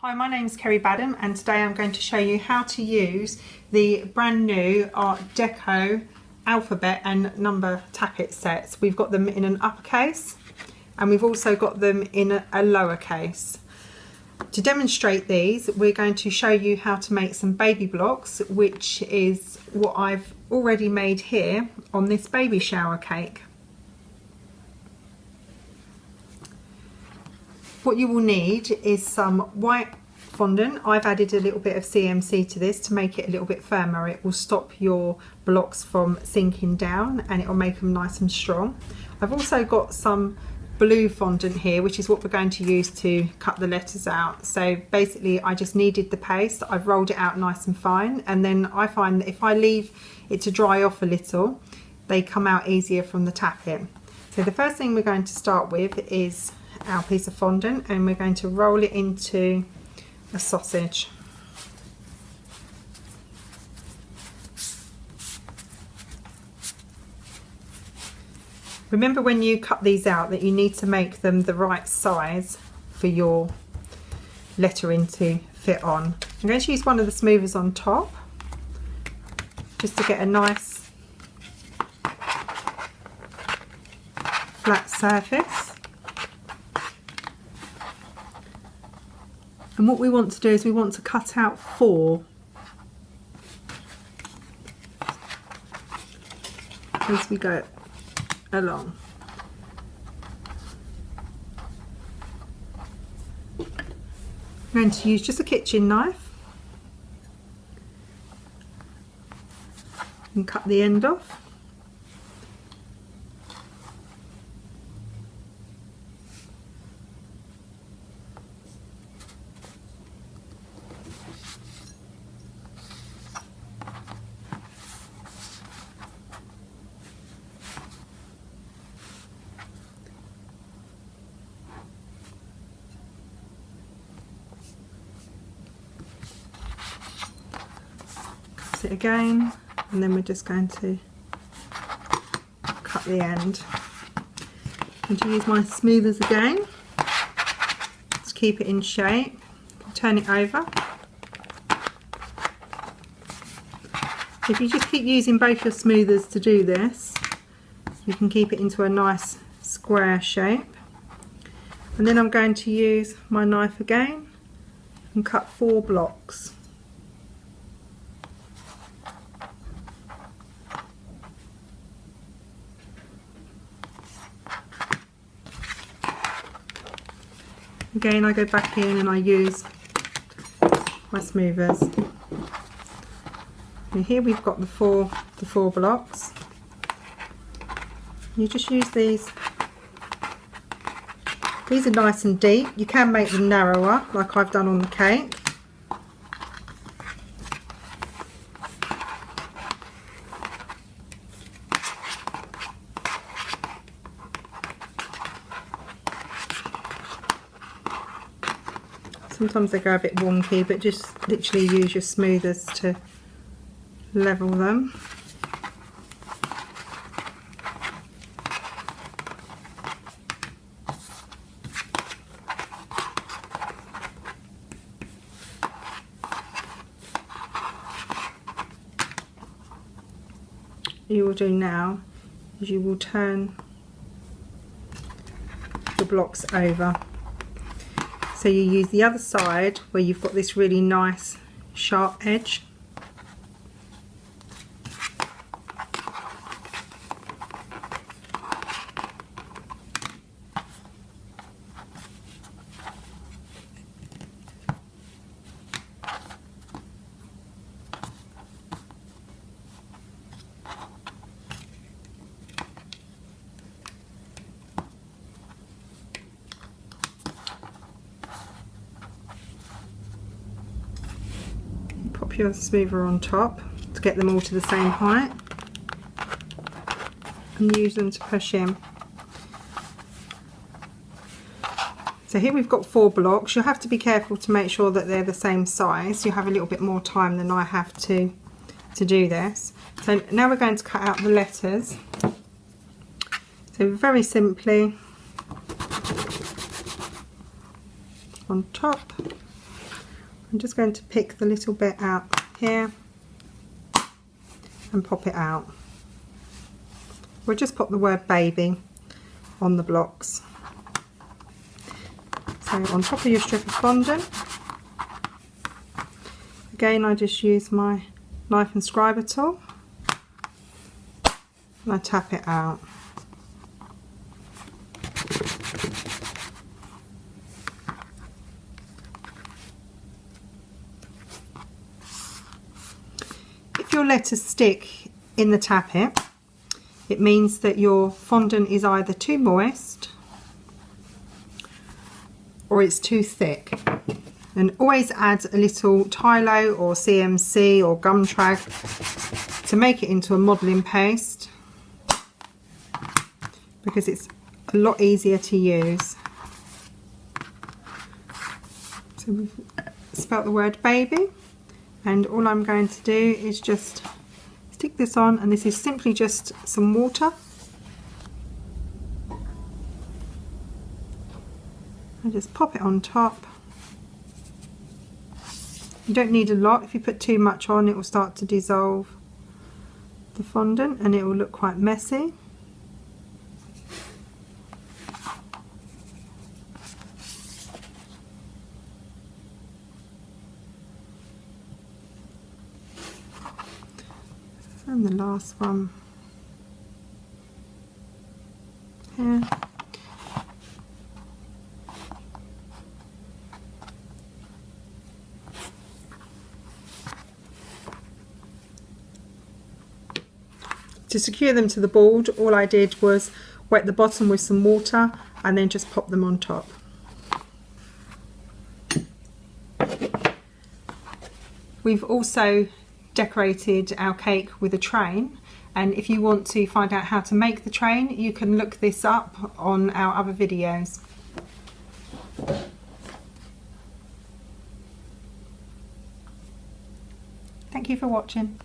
Hi, my name is Kerry Badham and today I'm going to show you how to use the brand new Art Deco alphabet and number Tappit sets. We've got them in an uppercase and we've also got them in a lowercase. To demonstrate these, we're going to show you how to make some baby blocks, which is what I've already made here on this baby shower cake. What you will need is some white fondant. I've added a little bit of CMC to this to make it a little bit firmer. It will stop your blocks from sinking down and it will make them nice and strong. I've also got some blue fondant here, which is what we're going to use to cut the letters out. So basically I just needed the paste. I've rolled it out nice and fine, and then I find that if I leave it to dry off a little, they come out easier from the tapping. So the first thing we're going to start with is our piece of fondant, and we're going to roll it into a sausage. Remember when you cut these out that you need to make them the right size for your lettering to fit on. I'm going to use one of the smoothers on top just to get a nice flat surface. And what we want to do is we want to cut out 4 as we go along. I'm going to use just a kitchen knife and cut the end off. It again, and then we're just going to cut the end. I'm going to use my smoothers again to keep it in shape. Turn it over. If you just keep using both your smoothers to do this, you can keep it into a nice square shape. And then I'm going to use my knife again and cut 4 blocks. Again, I go back in and I use my smoothers. And here we've got the four blocks. You just use these. These are nice and deep. You can make them narrower, like I've done on the cake. Sometimes they go a bit wonky, but just literally use your smoothers to level them. What you will do now is you will turn the blocks over. So you use the other side where you've got this really nice sharp edge. Pop your smoother on top to get them all to the same height and use them to push in. So here we've got 4 blocks. You'll have to be careful to make sure that they're the same size. You have a little bit more time than I have to do this. So now we're going to cut out the letters. So very simply on top I'm just going to pick the little bit out here and pop it out. We'll just pop the word baby on the blocks. So on top of your strip of fondant, again I just use my knife and scriber tool and I tap it out. If your letters stick in the tappet, it means that your fondant is either too moist or it's too thick. And always add a little Tylo or CMC or gum trag to make it into a modelling paste, because it's a lot easier to use. So we've spelt the word baby, and all I'm going to do is just stick this on, and this is simply just some water. I just pop it on top. You don't need a lot. If you put too much on, it will start to dissolve the fondant and it will look quite messy. And the last one here. To secure them to the board, all I did was wet the bottom with some water and then just pop them on top. We've also decorated our cake with a train, and if you want to find out how to make the train, you can look this up on our other videos. Thank you for watching.